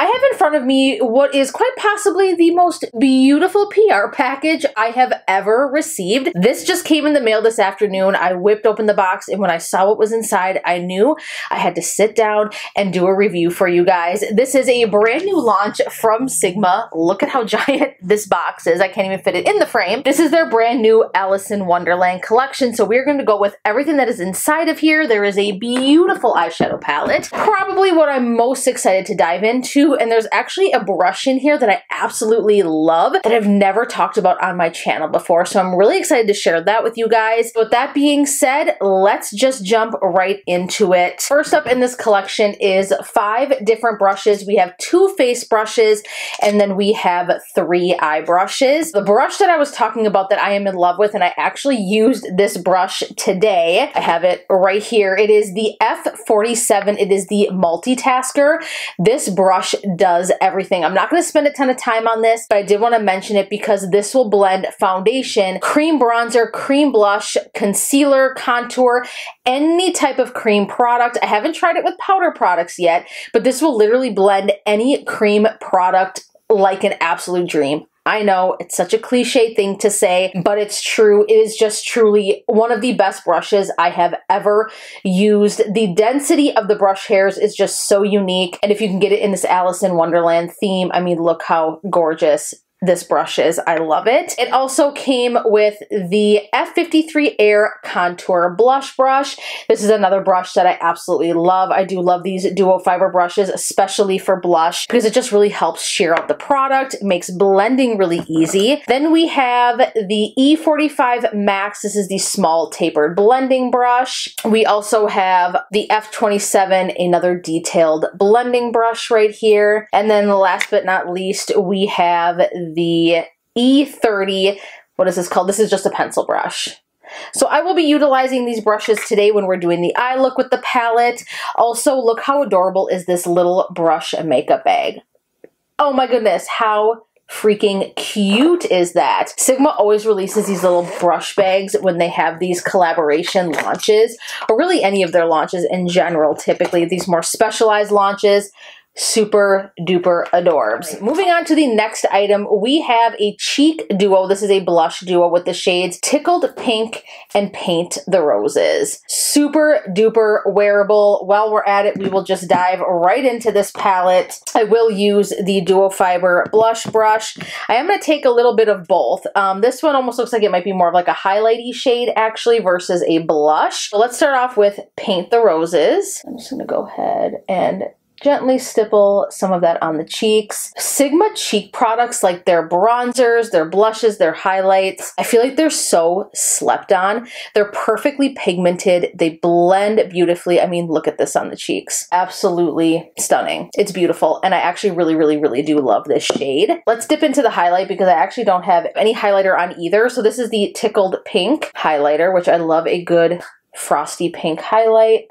I have in front of me what is quite possibly the most beautiful PR package I have ever received. This just came in the mail this afternoon. I whipped open the box, and when I saw what was inside, I knew I had to sit down and do a review for you guys. This is a brand new launch from Sigma. Look at how giant this box is. I can't even fit it in the frame. This is their brand new Alice in Wonderland collection, so we're going to go with everything that is inside of here. There is a beautiful eyeshadow palette, probably what I'm most excited to dive into, and there's actually a brush in here that I absolutely love that I've never talked about on my channel before, so I'm really excited to share that with you guys. With that being said, let's just jump right into it. First up in this collection is 5 different brushes. We have 2 face brushes, and then we have 3 eye brushes. The brush that I was talking about that I am in love with, and I actually used this brush today. I have it right here. It is the F47. It is the multitasker. This brush does everything. I'm not going to spend a ton of time on this, but I did want to mention it because this will blend foundation, cream bronzer, cream blush, concealer, contour, any type of cream product. I haven't tried it with powder products yet, but this will literally blend any cream product like an absolute dream. I know it's such a cliche thing to say, but it's true. It is just truly one of the best brushes I have ever used. The density of the brush hairs is just so unique. And if you can get it in this Alice in Wonderland theme, I mean, look how gorgeous this brush is. I love it. It also came with the F53 Air Contour Blush Brush. This is another brush that I absolutely love. I do love these duo fiber brushes, especially for blush, because it just really helps sheer out the product. It makes blending really easy. Then we have the E45 Max. This is the small tapered blending brush. We also have the F27, another detailed blending brush right here. And then last but not least, we have the E30, what is this called? This is just a pencil brush. So I will be utilizing these brushes today when we're doing the eye look with the palette. Also, look how adorable is this little brush and makeup bag. Oh my goodness, how freaking cute is that? Sigma always releases these little brush bags when they have these collaboration launches, or really any of their launches in general. Typically, these more specialized launches, super duper adorbs. Moving on to the next item, we have a cheek duo. This is a blush duo with the shades Tickled Pink and Paint the Roses. Super duper wearable. While we're at it, we will just dive right into this palette. I will use the duo fiber blush brush. I am going to take a little bit of both. This one almost looks like it might be more of like a highlighty shade actually versus a blush. So let's start off with Paint the Roses. I'm just going to go ahead and gently stipple some of that on the cheeks. Sigma cheek products, like their bronzers, their blushes, their highlights, I feel like they're so slept on. They're perfectly pigmented. They blend beautifully. I mean, look at this on the cheeks. Absolutely stunning. It's beautiful. And I actually really do love this shade. Let's dip into the highlight because I actually don't have any highlighter on either. So this is the Tickled Pink highlighter, which I love a good frosty pink highlight.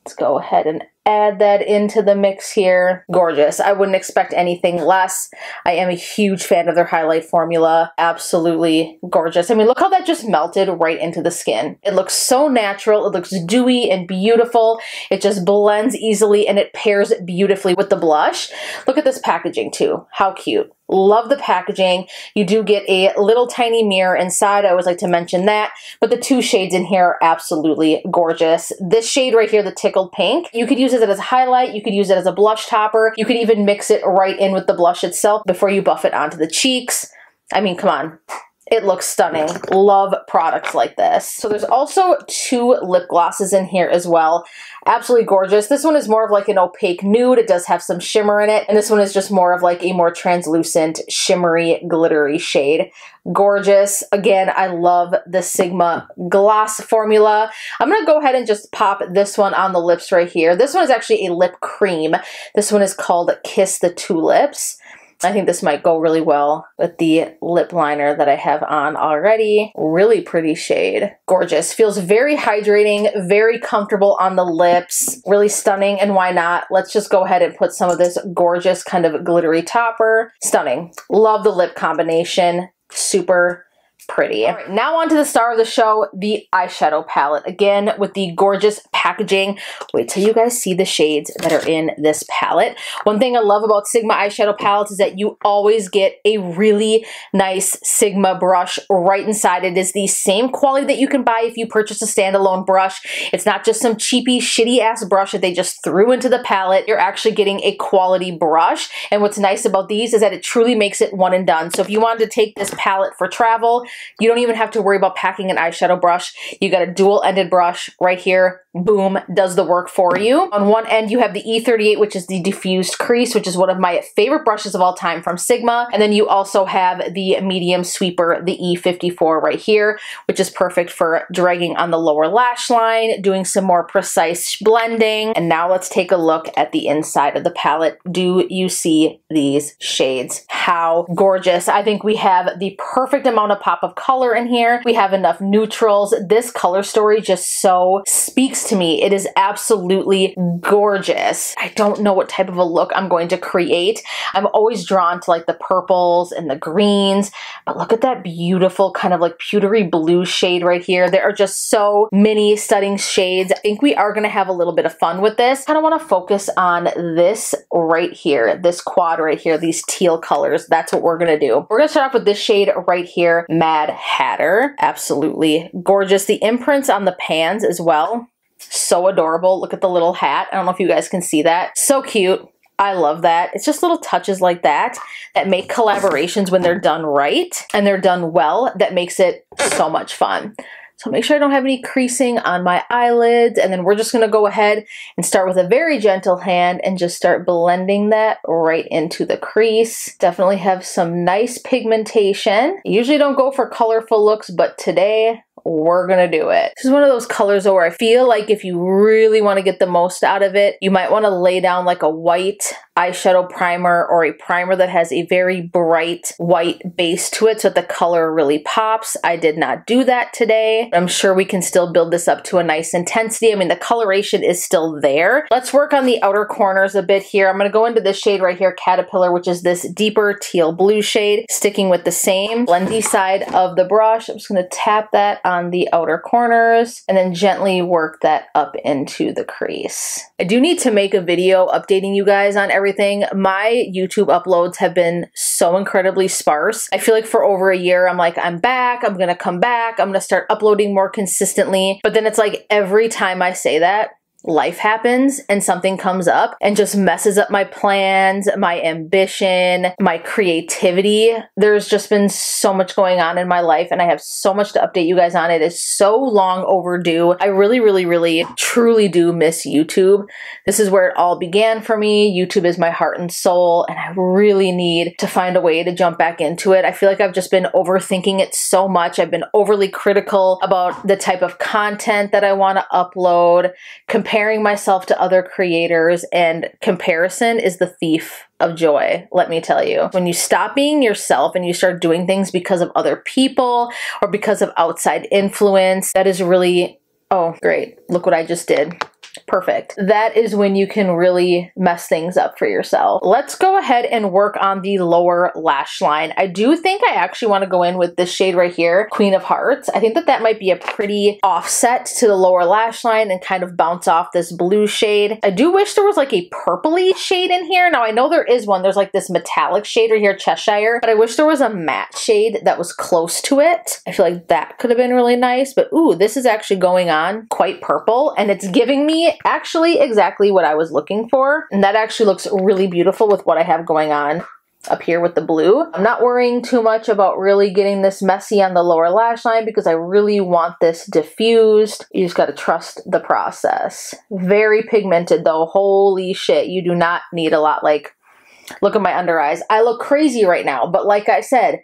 Let's go ahead and add that into the mix here. Gorgeous. I wouldn't expect anything less. I am a huge fan of their highlight formula. Absolutely gorgeous. I mean, look how that just melted right into the skin. It looks so natural. It looks dewy and beautiful. It just blends easily and it pairs beautifully with the blush. Look at this packaging too. How cute. Love the packaging. You do get a little tiny mirror inside. I always like to mention that. But the 2 shades in here are absolutely gorgeous. This shade right here, the Tickled Pink, you could use it as a highlight. You could use it as a blush topper. You could even mix it right in with the blush itself before you buff it onto the cheeks. I mean, come on. It looks stunning. Love products like this. So there's also 2 lip glosses in here as well. Absolutely gorgeous. This one is more of like an opaque nude. It does have some shimmer in it. And this one is just more of like a more translucent, shimmery, glittery shade. Gorgeous. Again, I love the Sigma gloss formula. I'm going to go ahead and just pop this one on the lips right here. This one is actually a lip cream. This one is called Kiss the Tulips. I think this might go really well with the lip liner that I have on already. Really pretty shade. Gorgeous. Feels very hydrating, very comfortable on the lips. Really stunning, and why not? Let's just go ahead and put some of this gorgeous kind of glittery topper. Stunning. Love the lip combination. Super pretty. All right, now on to the star of the show, the eyeshadow palette. Again, with the gorgeous packaging. Wait till you guys see the shades that are in this palette. One thing I love about Sigma eyeshadow palettes is that you always get a really nice Sigma brush right inside. It is the same quality that you can buy if you purchase a standalone brush. It's not just some cheapy, shitty ass brush that they just threw into the palette. You're actually getting a quality brush. And what's nice about these is that it truly makes it one and done. So if you wanted to take this palette for travel, you don't even have to worry about packing an eyeshadow brush. You got a dual-ended brush right here. Boom, does the work for you. On one end, you have the E38, which is the diffused crease, which is one of my favorite brushes of all time from Sigma. And then you also have the medium sweeper, the E54 right here, which is perfect for dragging on the lower lash line, doing some more precise blending. And now let's take a look at the inside of the palette. Do you see these shades? How gorgeous. I think we have the perfect amount of pop of color in here. We have enough neutrals. This color story just so speaks to me. It is absolutely gorgeous. I don't know what type of a look I'm going to create. I'm always drawn to like the purples and the greens, but look at that beautiful kind of like pewtery blue shade right here. There are just so many stunning shades. I think we are going to have a little bit of fun with this. I kind of want to focus on this right here, this quad right here, these teal colors. That's what we're going to do. We're going to start off with this shade right here, Mad Hatter. Absolutely gorgeous. The imprints on the pans as well. So adorable. Look at the little hat. I don't know if you guys can see that. So cute. I love that. It's just little touches like that that make collaborations, when they're done right and they're done well, that makes it so much fun. So make sure I don't have any creasing on my eyelids, and then we're just gonna go ahead and start with a very gentle hand and just start blending that right into the crease. Definitely have some nice pigmentation. I usually don't go for colorful looks, but today we're gonna do it. This is one of those colors though where I feel like if you really want to get the most out of it, you might want to lay down like a white eyeshadow primer or a primer that has a very bright white base to it so that the color really pops. I did not do that today. I'm sure we can still build this up to a nice intensity. I mean, the coloration is still there. Let's work on the outer corners a bit here. I'm going to go into this shade right here, Caterpillar, which is this deeper teal blue shade, sticking with the same blendy side of the brush. I'm just going to tap that on the outer corners and then gently work that up into the crease. I do need to make a video updating you guys on everything. My YouTube uploads have been so incredibly sparse. I feel like for over a year, I'm like, I'm back, I'm gonna come back, I'm gonna start uploading more consistently. But then it's like every time I say that, life happens and something comes up and just messes up my plans, my ambition, my creativity. There's just been so much going on in my life and I have so much to update you guys on. It is so long overdue. I really, truly do miss YouTube. This is where it all began for me. YouTube is my heart and soul, and I really need to find a way to jump back into it. I feel like I've just been overthinking it so much. I've been overly critical about the type of content that I want to upload, comparing myself to other creators, and comparison is the thief of joy, let me tell you. When you stop being yourself and you start doing things because of other people or because of outside influence, that is really, oh great, look what I just did. Perfect. That is when you can really mess things up for yourself. Let's go ahead and work on the lower lash line. I do think I actually want to go in with this shade right here, Queen of Hearts. I think that that might be a pretty offset to the lower lash line and kind of bounce off this blue shade. I do wish there was like a purpley shade in here. Now I know there is one. There's like this metallic shade right here, Cheshire, but I wish there was a matte shade that was close to it. I feel like that could have been really nice, but ooh, this is actually going on quite purple and it's giving me actually exactly what I was looking for. And that actually looks really beautiful with what I have going on up here with the blue. I'm not worrying too much about really getting this messy on the lower lash line because I really want this diffused. You just got to trust the process. Very pigmented though. Holy shit. You do not need a lot. Like, look at my under eyes. I look crazy right now, but like I said,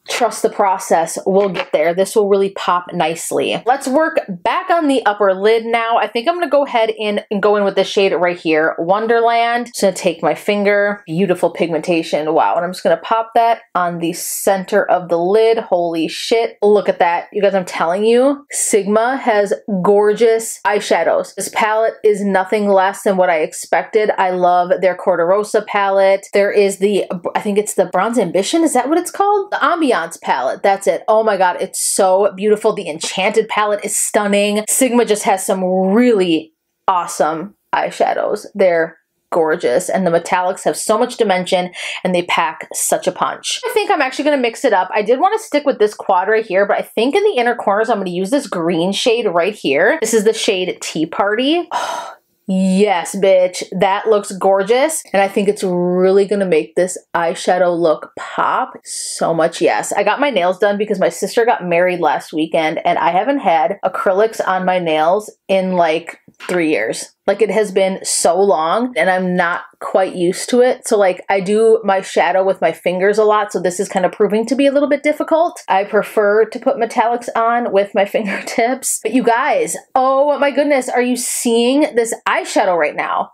trust the process. We'll get there. This will really pop nicely. Let's work back on the upper lid now. I think I'm going to go ahead and go in with the shade right here, Wonderland. Just going to take my finger. Beautiful pigmentation. Wow. And I'm just going to pop that on the center of the lid. Holy shit. Look at that. You guys, I'm telling you, Sigma has gorgeous eyeshadows. This palette is nothing less than what I expected. I love their Corderosa palette. There is the, I think it's the Bronze Ambition. Is that what it's called? The Ambiance Radiance palette. That's it. Oh my god, it's so beautiful. The Enchanted palette is stunning. Sigma just has some really awesome eyeshadows. They're gorgeous, and the metallics have so much dimension and they pack such a punch. I think I'm actually going to mix it up. I did want to stick with this quad right here, but I think in the inner corners I'm going to use this green shade right here. This is the shade Tea Party. Oh, yes, bitch. That looks gorgeous. And I think it's really gonna make this eyeshadow look pop so much. Yes. I got my nails done because my sister got married last weekend and I haven't had acrylics on my nails in like 3 years. Like, it has been so long and I'm not quite used to it. So like, I do my shadow with my fingers a lot. So this is kind of proving to be a little bit difficult. I prefer to put metallics on with my fingertips. But you guys, oh my goodness, are you seeing this eyeshadow right now?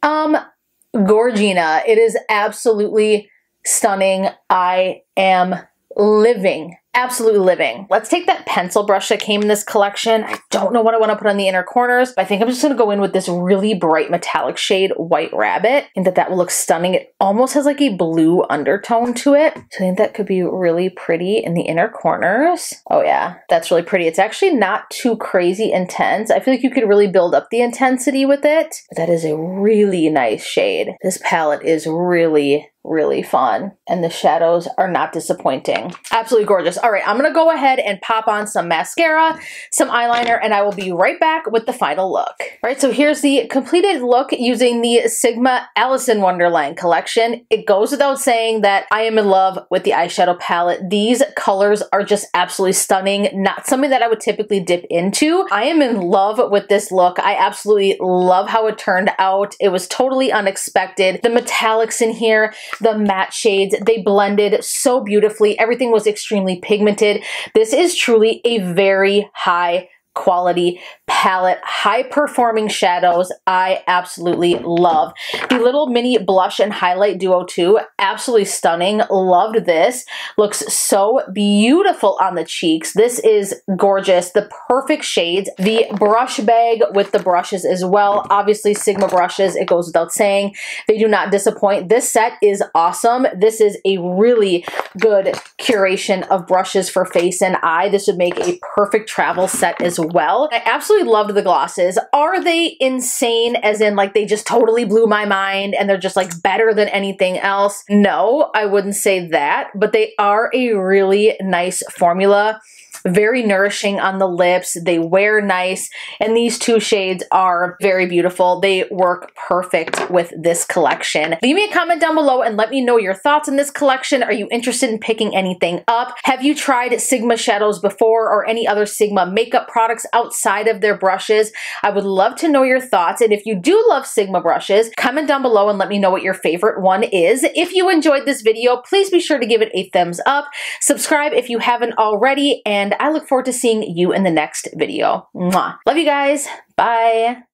Gorgina. It is absolutely stunning. I am living. Absolutely living. Let's take that pencil brush that came in this collection. I don't know what I want to put on the inner corners, but I think I'm just going to go in with this really bright metallic shade, White Rabbit, and that will look stunning. It almost has like a blue undertone to it. So I think that could be really pretty in the inner corners. Oh yeah, that's really pretty. It's actually not too crazy intense. I feel like you could really build up the intensity with it. But that is a really nice shade. This palette is really fun, and the shadows are not disappointing. Absolutely gorgeous. All right, I'm gonna go ahead and pop on some mascara, some eyeliner, and I will be right back with the final look. All right, so here's the completed look using the Sigma Alice in Wonderland collection. It goes without saying that I am in love with the eyeshadow palette. These colors are just absolutely stunning. Not something that I would typically dip into. I am in love with this look. I absolutely love how it turned out. It was totally unexpected. The metallics in here, the matte shades, they blended so beautifully. Everything was extremely pigmented. This is truly a very high quality palette, high performing shadows. I absolutely love. The little mini blush and highlight duo too, absolutely stunning. Loved this. Looks so beautiful on the cheeks. This is gorgeous. The perfect shades. The brush bag with the brushes as well. Obviously Sigma brushes, it goes without saying. They do not disappoint. This set is awesome. This is a really good curation of brushes for face and eye. This would make a perfect travel set as well. I absolutely loved the glosses. Are they insane as in like they just totally blew my mind and they're just like better than anything else? No, I wouldn't say that, but they are a really nice formula. Very nourishing on the lips. They wear nice, and these two shades are very beautiful. They work perfect with this collection. Leave me a comment down below and let me know your thoughts on this collection. Are you interested in picking anything up? Have you tried Sigma shadows before or any other Sigma makeup products outside of their brushes? I would love to know your thoughts, and if you do love Sigma brushes, comment down below and let me know what your favorite one is. If you enjoyed this video, please be sure to give it a thumbs up. Subscribe if you haven't already, and I look forward to seeing you in the next video. Mwah. Love you guys. Bye.